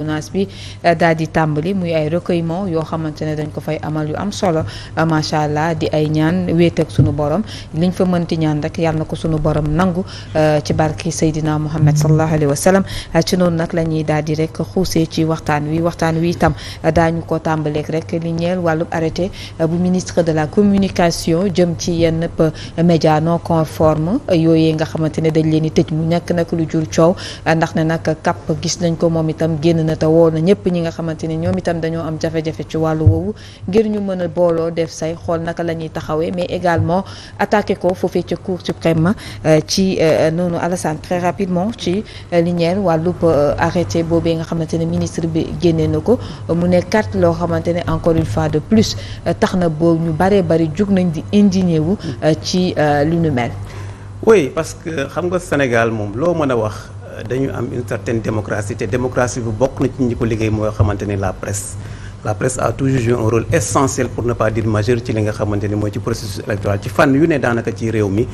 journaliste bi daal di tàmbali muy ay recueillement yoo xamante ne dañ ko fay amal yu am solo macha allah di ay ñaan wéet ak sunu borom liñ fa mënti ñaan rek yàlla na ko sunu borom nangu ci barki Seydina Muhammad sallallahu alayhi wa sallam ci noonu nag la ñuy daal di rek xuusee ci waxtaan wi itam daañu ko tàmbaleek rek li ñeel wàllu arrêté bu ministre de la communication jëm ci yenn média non conforme yooyee nga xamante ne dañ leen di tëj mu nekk nag lu jur coow ndax ne nag kàpp gis nañ ko moom itam génn te woo na ñëpp ñi nga xamante ni ñoom itam dañoo am jafe-jafe ci wàllu woowu ngir ñu mën a booloo def say xool naka la ñuy taxawee mais également attaqué ko foofee ca Cour suprême ci noonu Alassane très rapidement ci li ñeel wàllub arrêté boobee nga xamante ne ministre bi génnee na ko mu ne carte loo xamante ne encore une fois de plus tax na boobu ñu baree bari jug nañ di indigné wu ci lu nu mel. oui parce que xam nga Sénégal moom loo mën a wax. dañu am une certaine démocratie te démocratie bu bokk na ci ñi ko liggéey mooy xamante ni la presse a toujours joué un rôle essentiel pour ne pas dire majeur ci li nga xamante ni mooy ci processus électoral ci fànn yu ne daanaka ci réew mi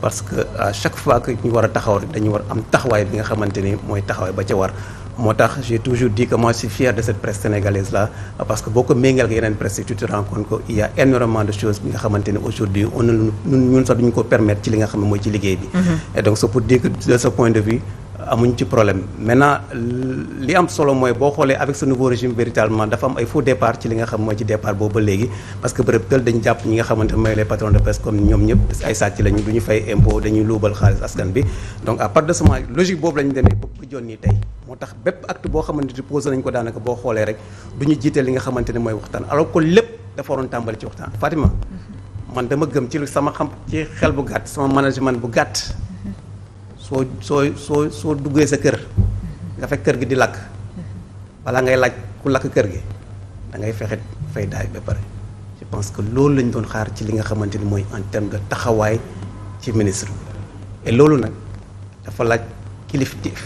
parce que à chaque fois que ñu war a taxaw rek dañu war am taxawaay bi nga xamante ni mooy taxawaay ba ca war moo tax j'ai toujours dit que moi je suis fier de cette presse sénégalaise là parce que boo ko méngeel ak yeneen presse yi tu te rends compte que il y a énormément de choses bi nga xamante ni aujourd'hui ñun sax duñu ko permettre ci li nga xam ne mooy ci liggéey bi et donc c'est pour dire que de ce point de vue amuñ ci problème maintenant li am solo mooy boo xoolee avec ce nouveau régime véritablement dafa am ay faux départ ci li nga xam mooy ci départ boobu ba léegi parce que bërëb tël dañu jàpp ñi nga xamante mooy les patrons de presse comme ñoom ñëpp ay sàcc lañu du ñu fay impôt dañuy luubal xaalis askan bi donc à partir de ce moment logique boobu lañu demee ba joon nii tey moo tax bépp acte boo xamante ni posé nañ ko daanaka boo xoolee rek du ñu jiite li nga xamante ne mooy waxtaan alors que lépp dafa waroon tàmbali ci waxtaan Fatima man dama gëm ci sama xam ci xel bu gàtt sama management bu gàtt soo duggee sa kër nga fekk kër gi di lakk balaa ngay laaj ku lakk kër gi da ngay fexe fay daay ba pare je pense que loolu lañ doon xaar ci li nga xamante ni mooy en terme de taxawaay ci ministre et loolu nag dafa laaj kilifteef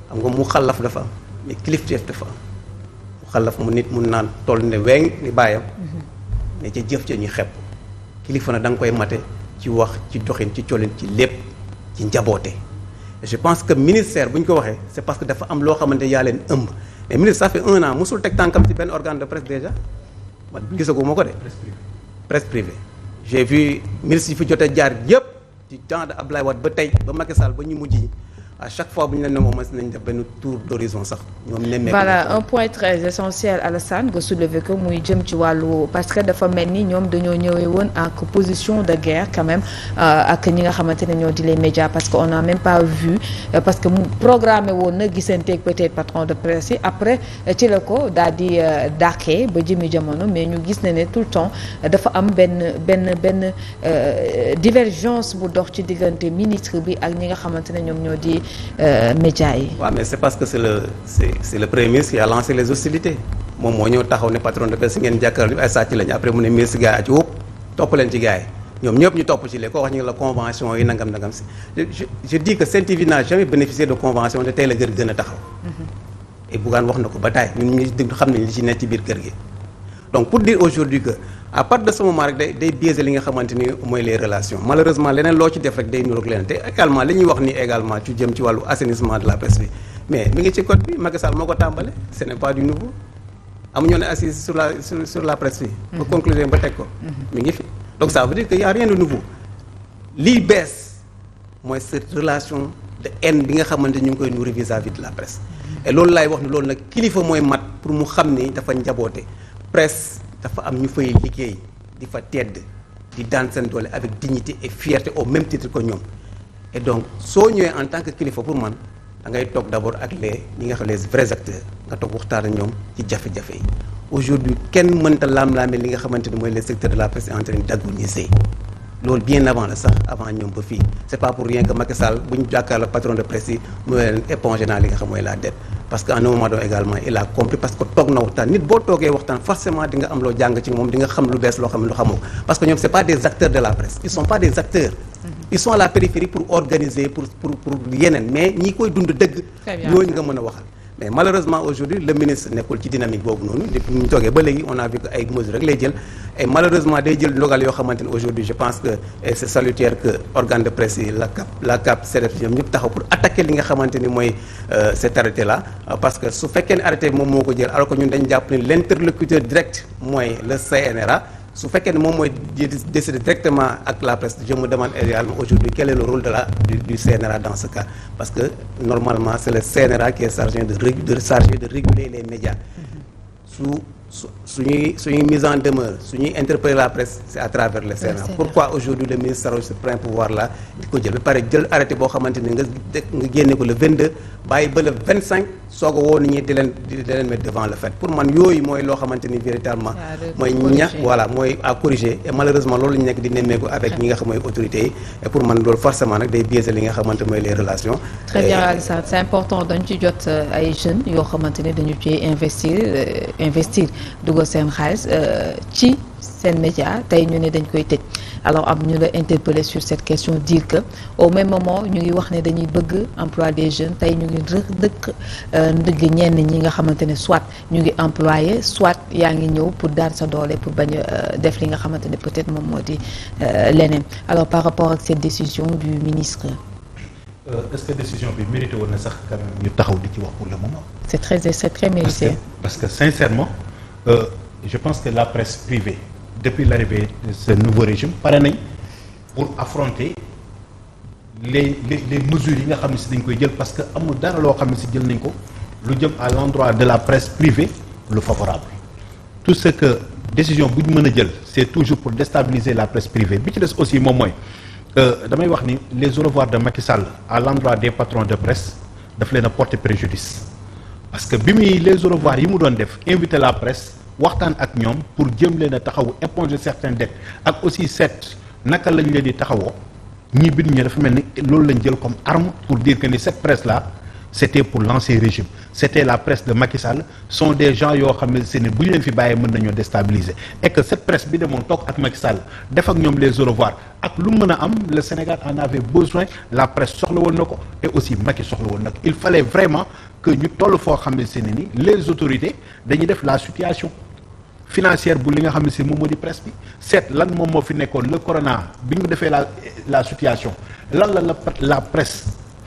xam nga mu xalaf dafa am mais kilifteef dafa am mu xalaf mu nit mun naan toll ne weeng ni bàyyam ne ca jëf ca ñu xepp kilifa nag da nga koy mate ci wax ci doxin ci colin ci lépp ci njaboote je pense que ministère bu ñu ko waxee c'est parce que dafa am loo xamante yaa leen ëmb mais ministre ça fait 1 an mosul teg tànkam ci benn organe de presse déjà man gisaguma ko de presse privée j'ai vu ministre yi fi jotee jaar yëpp ci temps de Abdoulaye Wade ba tey ba Macky Sall ba ñu mujj yi à chaque fois bu ñu leen ne moom mos nañ def benn tour d'horizon sax ñoom nemmeeku. voilà un point très essentiel Alassane nga soulever que muy jëm ci wàllu parce que dafa mel ni ñoom dañoo ñëwee woon ak position de guerre quand même ak ñi nga xamante ne ñoo di les médias parce que on n'a même pas vu parce que mu programmé woon na gisanteeg peut-être patron de presse yi après ci la ko daal di dàqee ba jëmi jamono mais ñu gis ne tout le temps dafa am benn divergence bu dox ci diggante ministre bi ak ñi nga xamante ne ñoom ñoo di. Médias yi. waaw mais c'est parce que c'est le premier ministre qui a lancé les hostilités moom moo ñëw taxaw ne patron de presse ngeen jàkkaarloo ay sàcc lañu après mu ne ministre gars yi ci wóob topp leen ci gars yi ñoom ñëpp ñu topp ci léegi koo wax ñu la convention yi nangam si je dis que Sen TV n'a jamais bénéficié de convention te tey la gën a taxaw. et Bougane wax na ko ba taay ñun ñu déglu xam nañ li ci nekk ci biir kër gi donc pour dire aujourd'hui que à partir de ce moment rek day biaiser li nga xamante ni mooy les relations malheureusement leneen loo ci def rek day nuroog leneen te également li ñuy wax ni également ci jëm ci wàllu assainissement de la presse bi mais mi ngi ci code bi Macky Sall moo ko tàmbale ce n'est pas du nouveau amuñoo ne assise sur la presse bi ba conclusion ba teg ko mi ngi fi donc ça veut dire que y a rien de nouveau lii bees mooy cette relation de haine bi nga xamante ñu ngi koy nourrir vis-à-vis de la presse et loolu laay wax ne loolu nag kilifa mooy mat pour mu xam ni dafa njaboote presse dafa am ñu fay liggéey di fa tedd di daan seen doole avec dignité et fierté au même titre que ñoom et donc soo ñëwee en tant que kilifa pour man da ngay toog d'abord ak ñi nga xam les vrais acteurs nga toog waxtaan ak ñoom ci jafe-jafe yi aujourd'hui kenn mënta laam-laamee li nga xamante ni mooy les secteurs de la presse en train d'agoniser loolu bien avant la sax avant ñoom ba fii c'est pas pour rien que Macky Sall bu ñu jàkkaarloo patron de presse yi mu leen éponger naa li nga xam mooy la dette parce que à un moment donné également il a compris parce que toog na waxtaan nit boo toogee waxtaan forcément di nga am loo jàng ci moom di nga xam lu bees loo xam ne lu xamoo parce que ñoom c'est pas des acteurs de la presse ils sont pas des acteurs ils sont à la périphérie pour organiser pour yeneen mais ñi koy dund dëgg ñooñu nga mën a waxal mais malheureusement aujourd'hui le ministre nekkul ci dynamique boobu noonu depuis mu toogee ba léegi on a vu que ay mesures rek lay jël et malheureusement day jël ndogal yoo xamante ne aujourd'hui je pense que et c'est salutaire que organe de presse yi la CAP CDF ñoom ñëpp taxaw pour attaquer li nga xamante ni mooy cet arrêté là parce que su fekkee ne arrêté moom moo ko jël alors que ñun dañ jàpp ni l'interlocuteur direct mooy le CNRA su fekkee ne moom mooy décider directement ak la presse je me demande également aujourd'hui quel est le rôle du CNRA dans ce cas parce que normalement c'est le CNRA qui est chargé de réguler les médias suñuy mise en demeure suñuy interpeller la presse c'est à travers le CNRA pourquoi aujourd'hui le ministre s'arroge ce plein pouvoir là di ko jël ba pare jël arrêté boo xamante ni nga génne ko le 22 bàyyi ba le 25 soog a woo nit ñi di leen mettre devant le fait pour man yooyu mooy loo xamante ni véritablement mooy mooy à corriger et malheureusement loolu ñu nekk di nemmeeku avec ñi nga xam mooy autorités yi et pour man loolu forcément nag day biaiser li nga xamante mooy les relations très bien Alassane c'est important dañ ci jot ay jeunes yoo xamante ne dañu ci investir dugal seen xaalis ci seen média tey ñu ne dañ koy tëj alors am ñu la interpeller sur cette question dire que au même moment ñu ngi wax ne dañuy bëgg emploi des jeunes tey ñu ngi dëkk ndëgg ñenn ñi nga xamante ne soit ñu ngi employé soit yaa ngi ñëw pour daan sa doole pour bañ a def li nga xamante ne peut-être moom moo di leneen alors par rapport ak cette décision du ministre. Est-ce que décision bi mérité woon na sax quand même ñu taxaw di ci wax pour le moment. c'est très mérité. parce que sincèrement je pense que la presse privée. Depuis l'arrivée de ce nouveau régime pare nañ pour affronter les mesures yi nga xam ne si dañ koy jël parce que amul dara loo xam ne si jël nañ ko lu jëm à l'endroit de la presse privée lu favorable tout ce que décision bu ñu mën a jël c'est toujours pour déstabiliser la presse privée bi ci des aussi moom mooy damay wax ni les au revoir de Macky Sall à l'endroit des patrons de presse daf leen a porter préjudice parce que bi muy les au revoir yi mu doon def inviter la presse waxtaan ak ñoom pour jëm leen a taxawu éponger certaines dettes ak aussi seet naka lañ leen di taxawoo ñii bind ñu dafa mel ni loolu lañ jël comme arme pour dire que ni cette presse là c'était pour l'ancien régime c'était la presse de Macky Sall sont des gens yoo xam ne ni bu ñu leen fi bàyyee mën nañoo déstabiliser et que cette presse bi demoon toog ak Macky Sall def ak ñoom les au revoir ak lu mën a am le Sénégal en avait besoin la presse soxla woon na ko et aussi Macky soxla woon na ko il fallait vraiment que ñu toll foo xam ne ni les autorités dañuy def la situation financière bu li nga xam ne si moom moo di presse bi seet lan moom moo fi nekkoon le corona bi ñu defee la situation lan la presse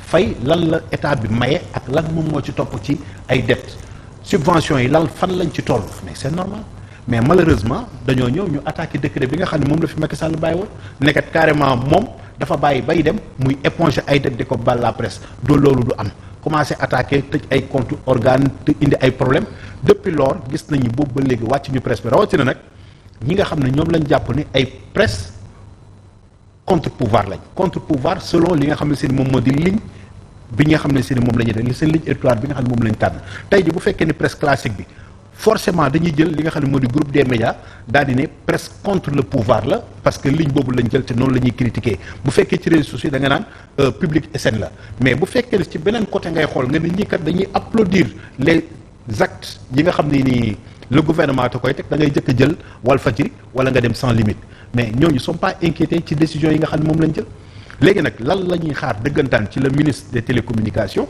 fay lan la état bi maye ak lan moom moo ci topp ci ay dettes subventions yi lan fan lañ ci toll mais c'est normal mais malheureusement dañoo ñëw ñu attaqué décret bi nga xam ne moom la fi Macky Sall bàyyi woon nekkat carrément moom dafa bàyyi bay dem muy éponger ay dettes di ko bal la presse do loolu du am commencé attaquer tëj ay compte organe te indi ay problème depuis lors gis nañu boobu ba léegi wàcc ñu presse bi rawatina nag ñi nga xam ne ñoom lañ jàpp ni ay presse contre pouvoir lañ contre pouvoir selon li nga xam ne seen moom moo di ligne bi nga xam ne seen moom la ñuy def li seen ligne éditoriale bi nga xam ne moom lañ tànn tey ji bu fekkee ni presse classique bi forcément dañuy jël li nga xam ne moo di groupe des médias daal di ne presse contre le pouvoir la parce que ligne boobu lañ jël te noonu la ñuy critiquer bu fekkee ci réseaux sociaux da nga naan public SN la mais bu fekkee ne ci beneen côté ngay xool nga ne ñii kat dañuy applaudir les actes yi nga xam ne nii le gouvernement te koy teg da ngay jëkk a jël Walfadjri wala nga dem sans limite mais ñooñu sont pas inquiétés ci décision yi nga xam ne moom lañ jël léegi nag lan la ñuy xaar dëggantaan ci le ministre des télécommunications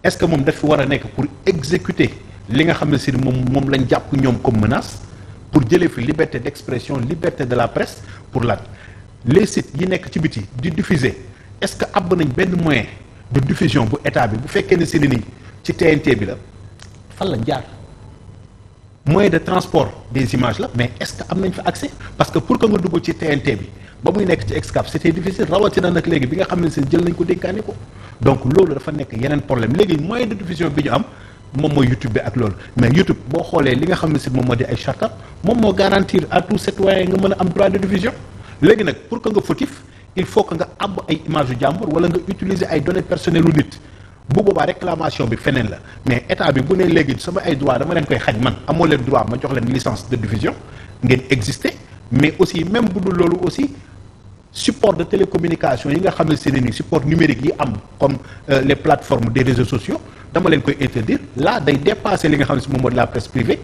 est-ce que moom daf fi war a nekk pour exécuter li nga xam ne si moom lañ jàpp ñoom comme menace pour jëlee fi liberté d'expression liberté de la presse pour les sites yi nekk ci biti di diffuser est-ce que àbb nañ benn moyen de diffusion bu état bi bu fekkee ne si ni ci TNT bi la fan lañ jaar moyen de transport des images la mais est-ce que am nañ fa accès parce que pour que nga dugg ci TNT bi ba muy nekk ci Excaf c'était difficile rawatina nag léegi bi nga xam ne si jël nañ ko dénkaane ko donc loolu dafa nekk yeneen problème léegi moyen de diffusion bi ñu am moom mooy YouTube bi ak loolu mais YouTube boo xoolee li nga xam ne si moom moo di ay charte moom moo garantir à tout citoyen nga mën a am droit de diffusion léegi nag pour que nga fautif il faut que nga àbb ay image yu jàmbur wala nga utiliser ay données personnelles u nit bu boobaa réclamation bi feneen la mais état bi bu ne léegi sama ay droit dama leen koy xañ man amoo leen droit ma jox leen licence de diffusion ngeen exister mais aussi même bu dul loolu aussi support de télécommunication yi nga xam ne si ne ni support numérique yi am comme les plateformes des réseaux sociaux dama leen koy interdire là day dépasser li nga xam ne si moom moo de la presse privée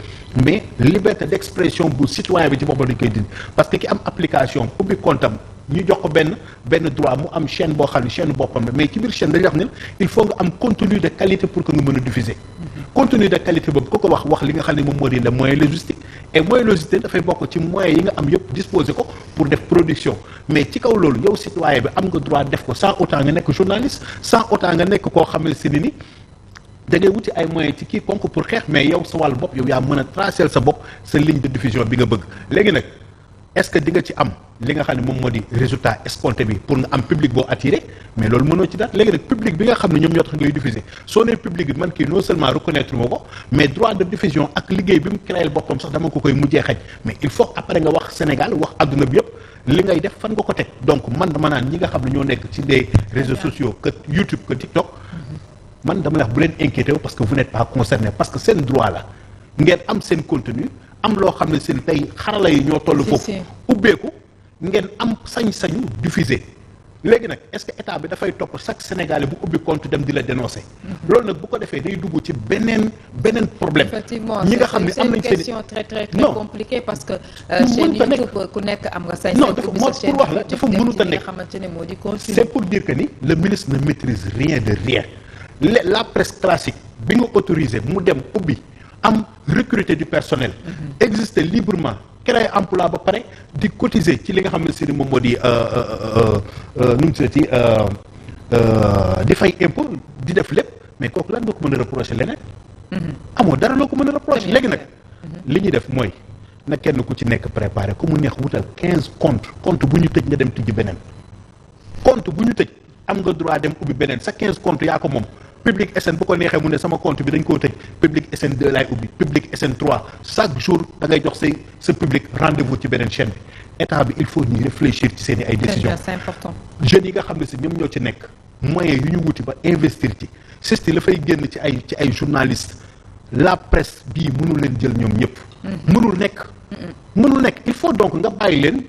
mais liberté d'expression bu citoyen bi ci boppam dañ koy dindi parce que ki am application ubbi compte am ñu jox ko benn droit mu am chaîne boo xam ne chaîne boppam la mais ci biir chaîne dañuy wax ne il faut nga am contenu de qualité pour que nga mën a diffuser. Contenu de qualité boobu ku ko wax li nga xam ne moom moo di le moyen logistique et moyen logistique dafay bokk ci moyens yi nga am yëpp disposer ko pour def production mais ci kaw loolu yow citoyen bi am nga droit def ko sans autant nga nekk journaliste sans autant nga nekk koo xam ne si ni da ngay wuti ay moyens ci quiconque pour xeex mais yow sa wàllu bopp yow yaa mën a tracer sa bopp sa ligne de diffusion bi nga bëgg léegi nag est-ce que di nga ci am li nga xam ne moom moo di résultat escompté bi pour nga am public boo attiré mais loolu mënoo ci dara léegi nag public bi nga xam ne ñoom ñoo tax ngay diffuser soo nee public bi man kii non seulement reconnaître ma ko mais droit de diffusion ak liggéey bi mu créé boppam sax dama ko koy mujjee xaj mais il faut après nga wax Sénégal wax adduna bi yëpp li ngay def fan nga ko teg donc man dama naan ñi nga xam ne ñoo nekk ci des réseaux sociaux que YouTube que TikTok man dama la wax bu leen inquiété wu parce que vous n'êtes pas concerné parce que seen droit la ngeen am seen contenu am loo xam ne seen tey xarala yi ñoo toll foofu ubbeeku ngeen am sañ-sañu diffuser léegi nag est-ce que état bi dafay topp chaque Sénégalais bu ubbi compte dem di la dénoncer loolu nag bu ko defee day dugg ci beneen problème ñi nga xam ne am nañ seen question très très très compliquée parce que chaîne YouTube ku nekk am nga sañ non dafa moo pour wax la dafa mënut a nekk xamante ne moo di continuer c'est pour dire que ni le ministre ne maîtrise rien de rien la presse classique bi nga autorisé mu dem ubbi am recruter du personnel exister librement créer emploi ba pare di cotiser ci li nga xam ne si moom moo di nu mu tuddati di fay impôt di def lépp mais kooku lan nga ko mën a reprocher leneen amoo dara loo ko mën a reprocher léegi nag li ñuy def mooy na kenn ku ci nekk préparé ku mu neex wutal 15 compte bu ñu tëj nga dem tijji beneen compte bu ñu tëj am nga droit dem ubbi beneen sa 15 compte yaa ko moom Public SN bu ko neexee mu ne sama compte bi dañ koo tëj Public SN 2 laay ubbi Public SN 3 chaque jour da ngay jox sa public rendez-vous ci beneen chaîne bi état bi il faut ñuy réfléchir ci seen i ay décisions. C'est important. jeunes yi nga xam ne si ñoom ñoo ci nekk moyens yu ñu wuti ba investir ci c'est la fay génn ci ay journalistes la presse bii mënul leen jël ñoom ñëpp. mënul nekk il faut donc nga bàyyi leen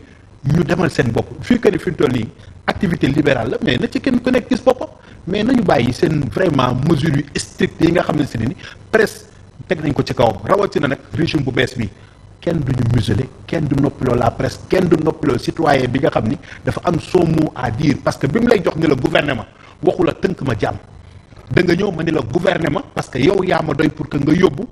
ñu demal seen bopp fii que ni fi mu toll nii activité libérale la mais na ci kenn ku nekk gis boppam mais nañu bàyyi seen vraiment mesures yu strictes yi nga xam ne si ni presse teg nañ ko ci kawam rawatina nag régime bu bees bi kenn du ñu museler kenn du noppiloo la presse kenn du noppiloo citoyen bi nga xam ni dafa am son mot à dire parce que bi mu lay jox ni la gouvernement waxu la tënk ma jàmm da nga ñëw ma ni la gouvernement parce que yow yaa ma doy pour que nga yóbbu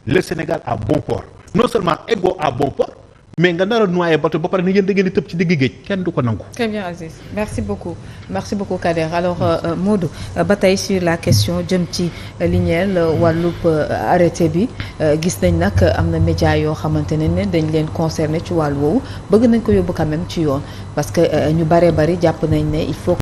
le Sénégal à bon port non seulement égaux à bon port mais nga nar a noyé bateau ba pare ni yéen da ngeen di tëb ci digg géej kenn du ko nangu. Très bien Aziz merci beaucoup Kader alors Modou ba tey sur la question jëm ci li ñeel wàllub arrêté bi gis nañ nag am na média yoo xamante ne dañ leen concerné ci wàll woowu bëgg nañ ko yóbbu quand même ci yoon parce que ñu baree bari jàpp nañ ne il faut